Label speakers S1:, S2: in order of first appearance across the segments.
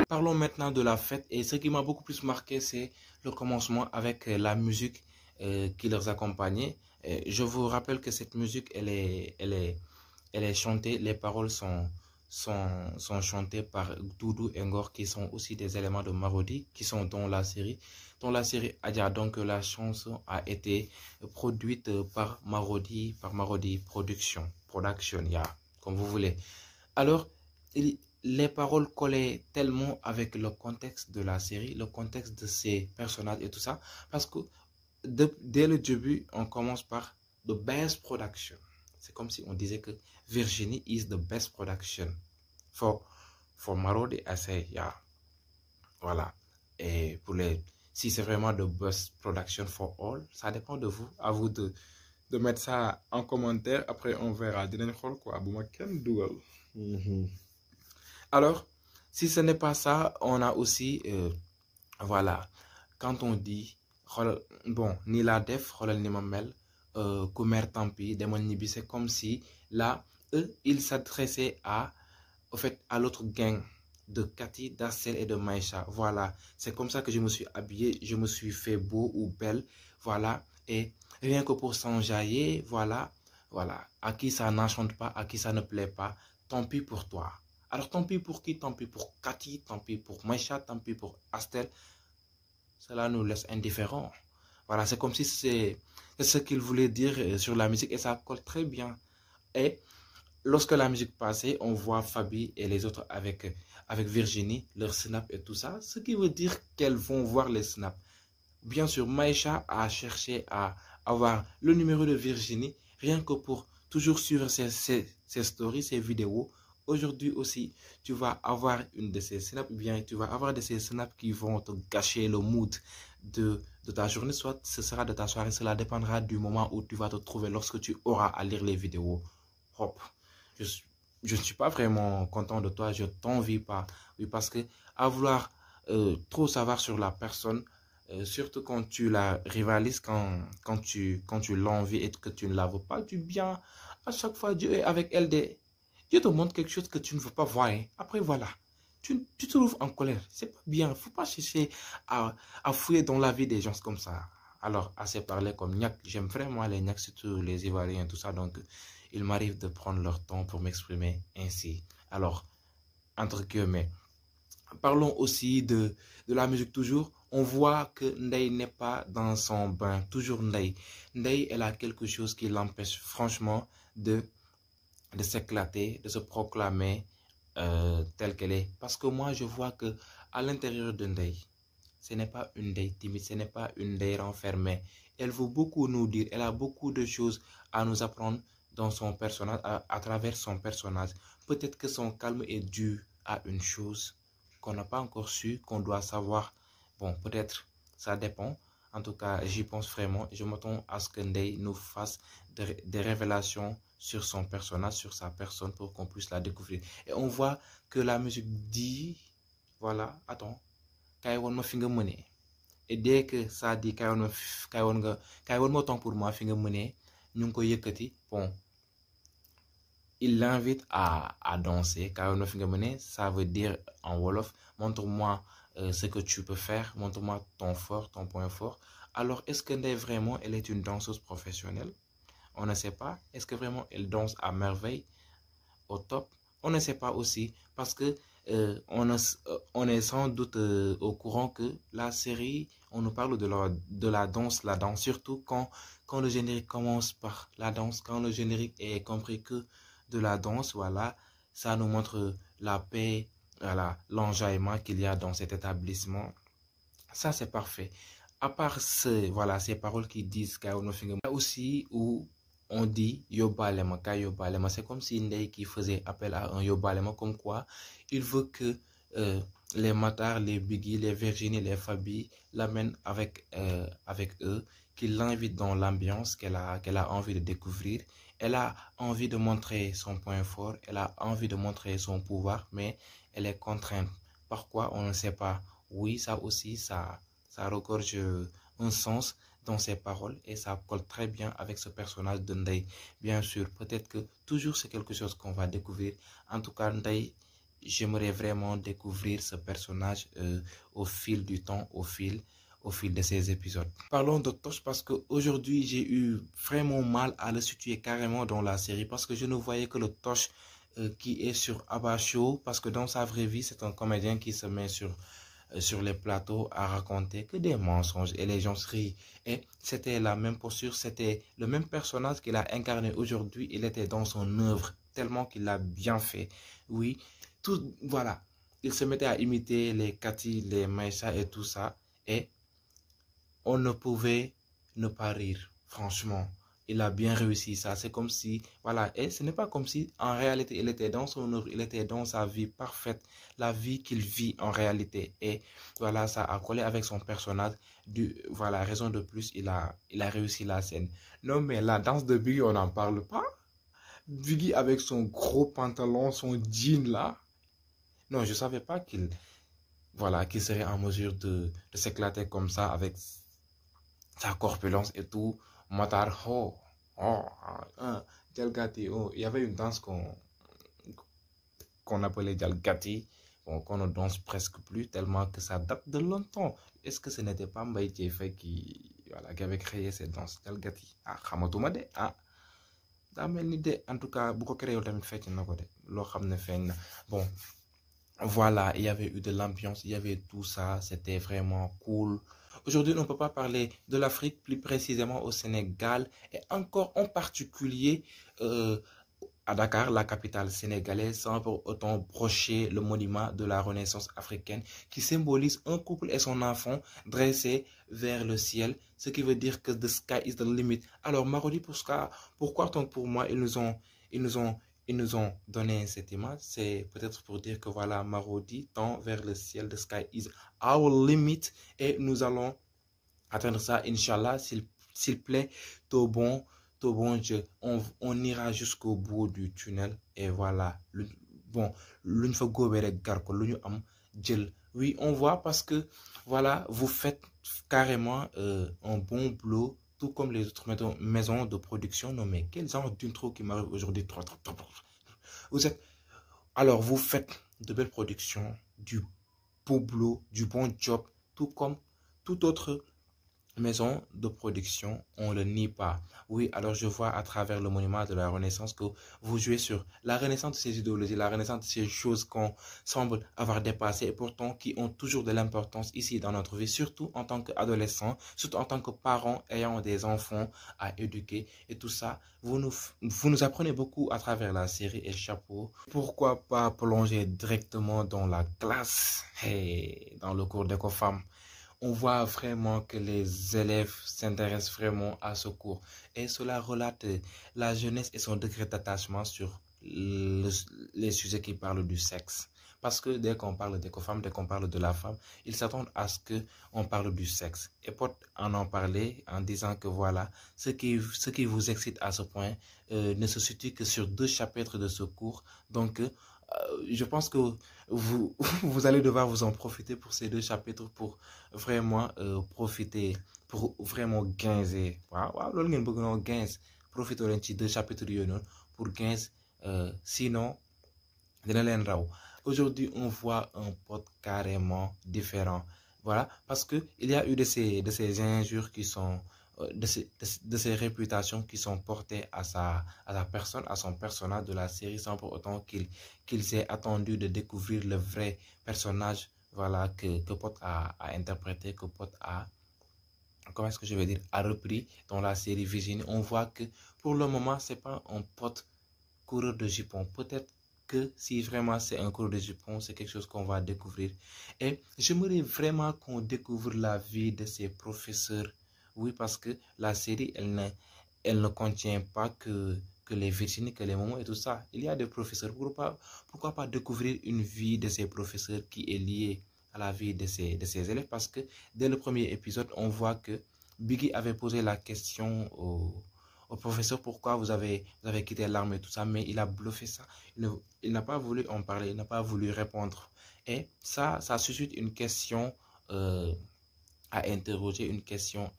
S1: Parlons maintenant de la fête et ce qui m'a beaucoup plus marqué, c'est le commencement avec la musique qui leur accompagnait. Je vous rappelle que cette musique, elle est chantée, les paroles sont chantées par Doudou et Ngor qui sont aussi des éléments de Marodi qui sont dans la série. Dans la série Adja, donc la chanson a été produite par Marodi Production, yeah, comme vous voulez. Alors, les paroles collaient tellement avec le contexte de la série, le contexte de ces personnages et tout ça, parce que dès le début, on commence par the best production. C'est comme si on disait que Virginie is the best production for Marodi, I say, yeah. Voilà. Et si c'est vraiment the best production for all, ça dépend de vous. À vous de mettre ça en commentaire. Après, on verra. Alors, si ce n'est pas ça, on a aussi, voilà, quand on dit, bon, ni la def, ni ma mel, Kumer Tampi, Demon Nibi, c'est comme si, là, eux, ils s'adressaient au fait, à l'autre gang de Cathy, d'Assel et de Maïcha. Voilà, c'est comme ça que je me suis habillé, je me suis fait beau ou belle, voilà, et rien que pour s'enjailler, voilà, à qui ça n'enchante pas, à qui ça ne plaît pas, tant pis pour toi. Alors tant pis pour qui? Tant pis pour Cathy, tant pis pour Maïcha, tant pis pour Astel. Cela nous laisse indifférents. Voilà, c'est comme si c'est ce qu'il voulait dire sur la musique et ça colle très bien. Et lorsque la musique passait, on voit Fabi et les autres avec Virginie, leur snap et tout ça, ce qui veut dire qu'elles vont voir les snaps. Bien sûr, Maïcha a cherché à avoir le numéro de Virginie, rien que pour toujours suivre ses stories, ses vidéos. Aujourd'hui aussi, tu vas avoir une de ces snaps, bien tu vas avoir de ces snaps qui vont te gâcher le mood de ta journée, soit ce sera de ta soirée, cela dépendra du moment où tu vas te trouver lorsque tu auras à lire les vidéos. Hop. Je ne suis pas vraiment content de toi, je t'envie pas. Oui, parce que à vouloir trop savoir sur la personne, surtout quand tu la rivalises, quand tu l'envies et que tu ne la veux pas du bien, à chaque fois Dieu est avec elle. Dieu te montre quelque chose que tu ne veux pas voir. Hein. Après, voilà. Tu te trouves en colère. C'est pas bien. Il ne faut pas chercher à fouiller dans la vie des gens comme ça. Alors, assez parler comme Niak. J'aime vraiment les Niak, surtout les Ivoiriens, tout ça. Donc, il m'arrive de prendre leur temps pour m'exprimer ainsi. Alors, entre guillemets, parlons aussi de la musique toujours. On voit que Ndeye n'est pas dans son bain. Toujours Ndeye. Ndeye, elle a quelque chose qui l'empêche franchement de s'éclater, de se proclamer telle qu'elle est. Parce que moi, je vois que à l'intérieur de Ndeye, ce n'est pas une Ndeye timide, ce n'est pas une Ndeye renfermée. Elle veut beaucoup nous dire, elle a beaucoup de choses à nous apprendre dans son personnage, à travers son personnage. Peut-être que son calme est dû à une chose qu'on n'a pas encore su, qu'on doit savoir. Bon, peut-être, ça dépend. En tout cas, j'y pense vraiment. Je m'attends à ce que Ndeye nous fasse des révélations sur son personnage, sur sa personne, pour qu'on puisse la découvrir. Et on voit que la musique dit, voilà, attends, Kaiwan ma finger mené. Et dès que ça dit Kaiwan ma temps pour moi finger mené, nous ko yekati, bon, il l'invite à danser. Kaiwan ma finger mené, ça veut dire en Wolof, montre-moi ce que tu peux faire, montre-moi ton point fort. Alors, est-ce que Ndeye vraiment, elle est une danseuse professionnelle? On ne sait pas. Est-ce que vraiment elle danse à merveille, au top? On ne sait pas aussi parce que on est sans doute au courant que la série, on nous parle de la danse, surtout quand le générique commence par la danse, quand le générique est compris que de la danse, voilà, ça nous montre la paix, voilà, l'enjaillement qu'il y a dans cet établissement. Ça, c'est parfait. À part voilà, ces paroles qui disent qu'il y a aussi où on dit yobalema, c'est comme si Ndeye qui faisait appel à un yobalema, comme quoi il veut que les Matar, les Biggie, les Virginie, les Fabi l'amènent avec eux, qui l'invitent dans l'ambiance qu'elle a envie de découvrir. Elle a envie de montrer son point fort, elle a envie de montrer son pouvoir, mais elle est contrainte. Par quoi, on ne sait pas. Oui, ça aussi, ça regorge un sens dans ses paroles et ça colle très bien avec ce personnage de Ndeye. Bien sûr, peut-être que toujours c'est quelque chose qu'on va découvrir. En tout cas, Ndeye, j'aimerais vraiment découvrir ce personnage au fil du temps, au fil de ces épisodes. Parlons de Toch parce qu'aujourd'hui, j'ai eu vraiment mal à le situer carrément dans la série parce que je ne voyais que le Toch qui est sur Abba Show parce que dans sa vraie vie, c'est un comédien qui se met sur les plateaux à raconter que des mensonges et les gens se rient. Et c'était la même posture, c'était le même personnage qu'il a incarné aujourd'hui. Il était dans son œuvre tellement qu'il l'a bien fait. Oui, tout, voilà. Il se mettait à imiter les Cathy, les Maïcha et tout ça. Et on ne pouvait ne pas rire, franchement. Il a bien réussi ça. C'est comme si, voilà, et ce n'est pas comme si, en réalité, il était dans son œuvre, il était dans sa vie parfaite, la vie qu'il vit en réalité. Et voilà, ça a collé avec son personnage. Voilà, raison de plus, il a réussi la scène. Non, mais la danse de Biggie, on n'en parle pas. Biggie avec son gros pantalon, son jean là. Non, je ne savais pas voilà, qu'il serait en mesure de s'éclater comme ça avec sa corpulence et tout. Matar, Jalgati, il y avait une danse qu'on appelait Jalgati, bon, qu'on ne danse presque plus tellement que ça date de longtemps. Est-ce que ce n'était pas Mbaye Diéfé voilà, qui avait créé cette danse Jalgati? Ah, xamatuma de, ah. En tout cas, beaucoup créé tamit fecc na ko de, lo xamne feñ na. Bon, voilà, il y avait eu de l'ambiance, il y avait tout ça, c'était vraiment cool. Aujourd'hui, on ne peut pas parler de l'Afrique, plus précisément au Sénégal, et encore en particulier à Dakar, la capitale sénégalaise, sans pour autant brocher le monument de la Renaissance africaine qui symbolise un couple et son enfant dressés vers le ciel, ce qui veut dire que the sky is the limit. Alors, Marodi, pourquoi donc pour moi, ils nous ont donné cette image? C'est peut-être pour dire que voilà, Marodi tend vers le ciel, the sky is our limit, et nous allons atteindre ça, Inch'Allah, s'il plaît, tout bon Dieu. On ira jusqu'au bout du tunnel, et voilà. Bon, oui, on voit parce que, voilà, vous faites carrément un bon boulot, tout comme les autres maisons de production. Non, mais quel genre d'intro qui m'arrive aujourd'hui? Vous êtes, alors, vous faites de belles productions, du beau boulot, du bon job, tout comme tout autre maison de production, on ne le nie pas. Oui, alors je vois à travers le monument de la Renaissance que vous jouez sur la renaissance de ces idéologies, la renaissance de ces choses qu'on semble avoir dépassées et pourtant qui ont toujours de l'importance ici dans notre vie, surtout en tant qu'adolescent, surtout en tant que parents ayant des enfants à éduquer et tout ça. Vous nous apprenez beaucoup à travers la série et chapeau. Pourquoi pas plonger directement dans la classe, hey, dans le cours d'écofam? On voit vraiment que les élèves s'intéressent vraiment à ce cours. Et cela relate la jeunesse et son degré d'attachement sur les sujets qui parlent du sexe. Parce que dès qu'on parle d'écofemme, dès qu'on parle de la femme, ils s'attendent à ce qu'on parle du sexe. Et pour en parler en disant que voilà, ce qui vous excite à ce point ne se situe que sur 2 chapitres de ce cours. Donc, je pense que vous allez devoir vous en profiter pour ces 2 chapitres pour vraiment profiter, pour vraiment gagner. Profiter de 2 chapitres pour gagner. Sinon, aujourd'hui, on voit un pote carrément différent. Voilà, parce que il y a eu de ces injures qui sont de ces réputations qui sont portées à sa personne, à son personnage de la série, sans pour autant qu'ils aient attendu de découvrir le vrai personnage, voilà, que Pot a interprété, que Pot a, comment est-ce que je vais dire, a repris dans la série Virginie. On voit que pour le moment, c'est pas un Pot coureur de jupons. Peut-être que si vraiment c'est un cours de jupons, c'est quelque chose qu'on va découvrir. Et j'aimerais vraiment qu'on découvre la vie de ces professeurs. Oui, parce que la série, elle ne contient pas que que les Virginie, que les Momo et tout ça. Il y a des professeurs. Pourquoi pas découvrir une vie de ces professeurs qui est liée à la vie de ces élèves? Parce que dès le premier épisode, on voit que Biggie avait posé la question au professeur pourquoi vous avez quitté l'armée et tout ça, mais il a bluffé ça. Il n'a pas voulu en parler, il n'a pas voulu répondre. Et ça suscite une question à interroger, une question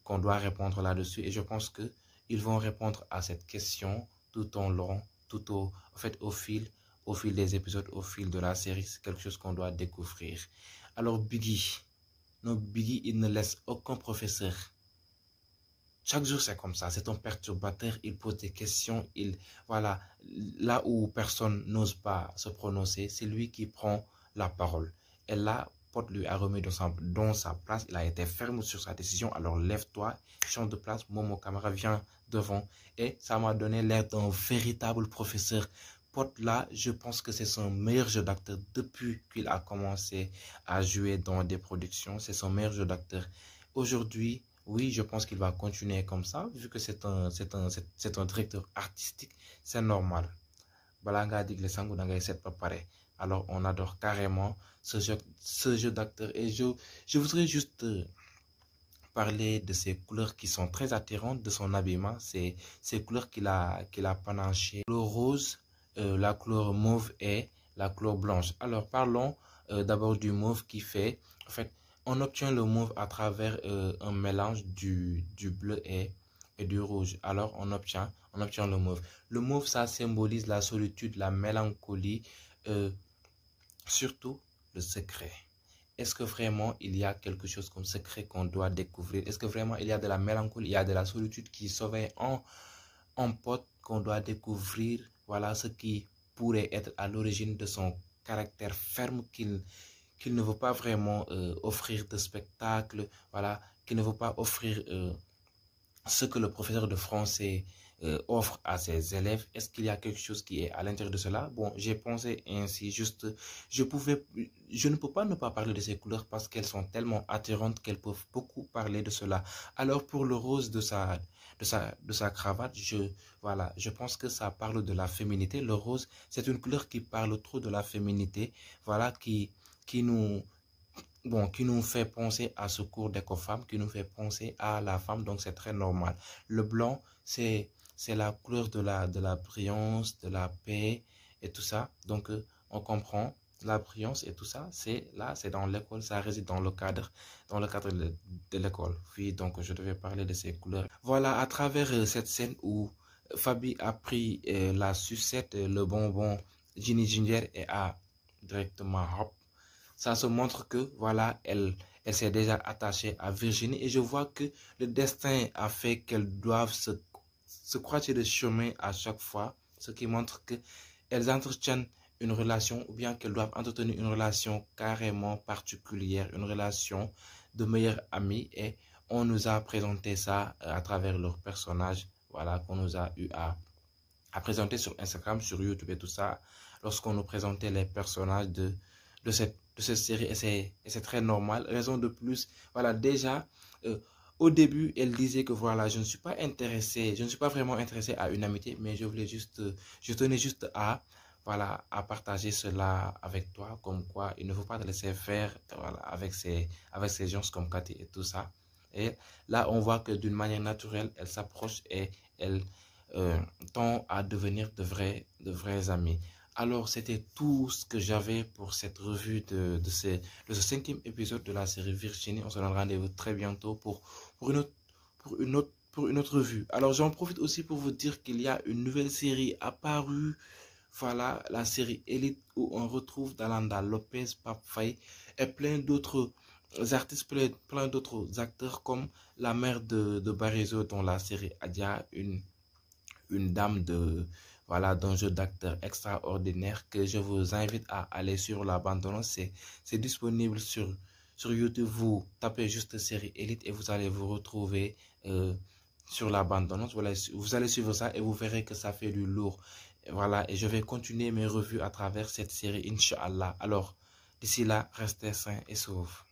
S1: qu'on doit répondre là-dessus. Et je pense que ils vont répondre à cette question tout au long, au fil des épisodes, au fil de la série. C'est quelque chose qu'on doit découvrir. Alors Biggie, il ne laisse aucun professeur. Chaque jour, c'est comme ça. C'est un perturbateur. Il pose des questions. Voilà, là où personne n'ose pas se prononcer, c'est lui qui prend la parole. Et là, Pod lui a remis dans sa place. Il a été ferme sur sa décision. Alors, lève-toi, change de place. Momo Camara, viens devant. Et ça m'a donné l'air d'un véritable professeur. Pod, là, je pense que c'est son meilleur jeu d'acteur depuis qu'il a commencé à jouer dans des productions. C'est son meilleur jeu d'acteur. Aujourd'hui, oui, je pense qu'il va continuer comme ça, vu que c'est un directeur artistique, c'est normal. Balanga dit que les sangs n'ont pas pareil. Alors, on adore carrément ce jeu d'acteur. Et je voudrais juste parler de ces couleurs qui sont très attirantes de son habillement. C'est ces couleurs qu'il a panachées. Le rose, la couleur mauve et la couleur blanche. Alors, parlons d'abord du mauve qui fait, en fait, on obtient le mauve à travers un mélange du bleu et du rouge. Alors, on obtient le mauve. Le mauve, ça symbolise la solitude, la mélancolie, surtout le secret. Est-ce que vraiment il y a quelque chose comme secret qu'on doit découvrir? Est-ce que vraiment il y a de la mélancolie, il y a de la solitude qui sommeille en pote qu'on doit découvrir? Voilà ce qui pourrait être à l'origine de son caractère ferme qu'il ne veut pas vraiment offrir de spectacle, voilà, qu'il ne veut pas offrir ce que le professeur de français offre à ses élèves. Est-ce qu'il y a quelque chose qui est à l'intérieur de cela? Bon, j'ai pensé ainsi, juste, je ne peux pas ne pas parler de ces couleurs parce qu'elles sont tellement attirantes qu'elles peuvent beaucoup parler de cela. Alors pour le rose de sa cravate, je pense que ça parle de la féminité. Le rose, c'est une couleur qui parle trop de la féminité, voilà, qui nous fait penser à ce cours d'écofemme, qui nous fait penser à la femme, donc c'est très normal. Le blanc, c'est la couleur de la brillance, de la paix et tout ça. Donc, on comprend la brillance et tout ça. C'est dans l'école, ça réside dans le cadre de l'école. Oui, donc je devais parler de ces couleurs. Voilà, à travers cette scène où Fabi a pris la sucette, le bonbon Ginny Ginger et a directement hop. Ça se montre que, voilà, elle s'est déjà attachée à Virginie. Et je vois que le destin a fait qu'elles doivent se croiser le chemin à chaque fois. Ce qui montre qu'elles entretiennent une relation ou bien qu'elles doivent entretenir une relation carrément particulière. Une relation de meilleures amies. Et on nous a présenté ça à travers leurs personnages. Voilà, qu'on nous a eu à présenter sur Instagram, sur YouTube et tout ça. Lorsqu'on nous présentait les personnages de cette série, et c'est très normal. Raison de plus, voilà, déjà, au début, elle disait que voilà, je ne suis pas vraiment intéressé à une amitié, mais je tenais juste à partager cela avec toi, comme quoi il ne faut pas te laisser faire, voilà, avec ces gens comme Cathy et tout ça. Et là, on voit que d'une manière naturelle, elle s'approche et elle tend à devenir de vrais amis. Alors, c'était tout ce que j'avais pour cette revue de ce 5e épisode de la série Virginie. On se donne rendez-vous très bientôt pour une autre revue. Alors, j'en profite aussi pour vous dire qu'il y a une nouvelle série apparue. Voilà, la série Elite où on retrouve Dalanda Lopez, Pape Faye et plein d'autres artistes, plein d'autres acteurs comme la mère de Barizo dans la série Adia, une dame d'un jeu d'acteur extraordinaire que je vous invite à aller sur la bande-annonce. C'est disponible sur YouTube. Vous tapez juste série Elite et vous allez vous retrouver sur la bande-annonce. Voilà, vous allez suivre ça et vous verrez que ça fait du lourd. Voilà, et je vais continuer mes revues à travers cette série, Inch'Allah. Alors, d'ici là, restez sains et saufs.